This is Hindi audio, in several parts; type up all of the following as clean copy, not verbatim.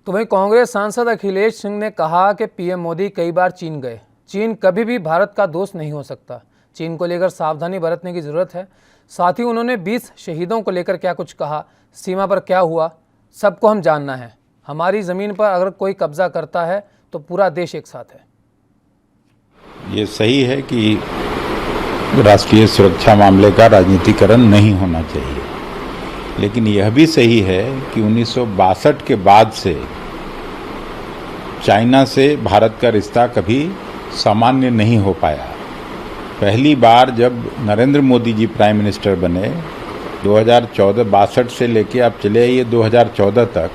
तो वहीं कांग्रेस सांसद अखिलेश सिंह ने कहा कि पीएम मोदी कई बार चीन गए। चीन कभी भी भारत का दोस्त नहीं हो सकता। चीन को लेकर सावधानी बरतने की ज़रूरत है। साथ ही उन्होंने 20 शहीदों को लेकर क्या कुछ कहा, सीमा पर क्या हुआ, सबको हम जानना है। हमारी ज़मीन पर अगर कोई कब्जा करता है तो पूरा देश एक साथ है। ये सही है कि राष्ट्रीय सुरक्षा मामले का राजनीतिकरण नहीं होना चाहिए, लेकिन यह भी सही है कि 1962 के बाद से चाइना से भारत का रिश्ता कभी सामान्य नहीं हो पाया। पहली बार जब नरेंद्र मोदी जी प्राइम मिनिस्टर बने 2014 62 से लेके आप चले आइए 2014 तक,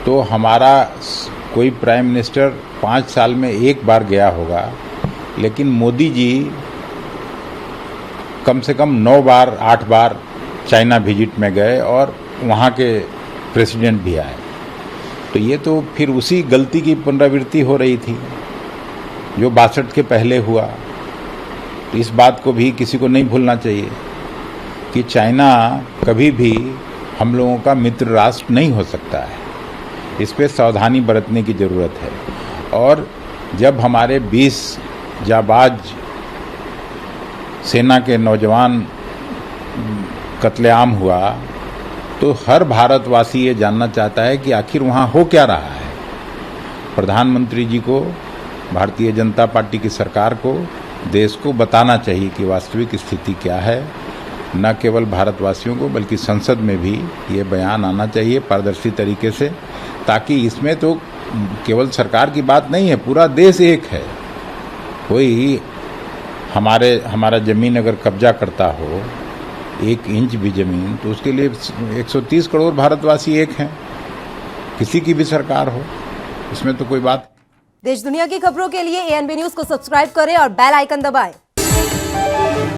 तो हमारा कोई प्राइम मिनिस्टर 5 साल में एक बार गया होगा, लेकिन मोदी जी कम से कम 9 बार 8 बार चाइना विजिट में गए और वहाँ के प्रेसिडेंट भी आए। तो ये तो फिर उसी गलती की पुनरावृत्ति हो रही थी जो 62 के पहले हुआ। तो इस बात को भी किसी को नहीं भूलना चाहिए कि चाइना कभी भी हम लोगों का मित्र राष्ट्र नहीं हो सकता है। इस पे सावधानी बरतने की ज़रूरत है। और जब हमारे 20 जाबाज सेना के नौजवान कत्लेआम हुआ तो हर भारतवासी ये जानना चाहता है कि आखिर वहाँ हो क्या रहा है। प्रधानमंत्री जी को, भारतीय जनता पार्टी की सरकार को देश को बताना चाहिए कि वास्तविक स्थिति क्या है। न केवल भारतवासियों को बल्कि संसद में भी ये बयान आना चाहिए पारदर्शी तरीके से, ताकि इसमें तो केवल सरकार की बात नहीं है, पूरा देश एक है। कोई हमारा ज़मीन अगर कब्जा करता हो 1 इंच भी ज़मीन, तो उसके लिए 130 करोड़ भारतवासी एक हैं, किसी की भी सरकार हो, इसमें तो कोई बात। देश दुनिया की खबरों के लिए एएनबी न्यूज को सब्सक्राइब करें और बेल आइकन दबाएं।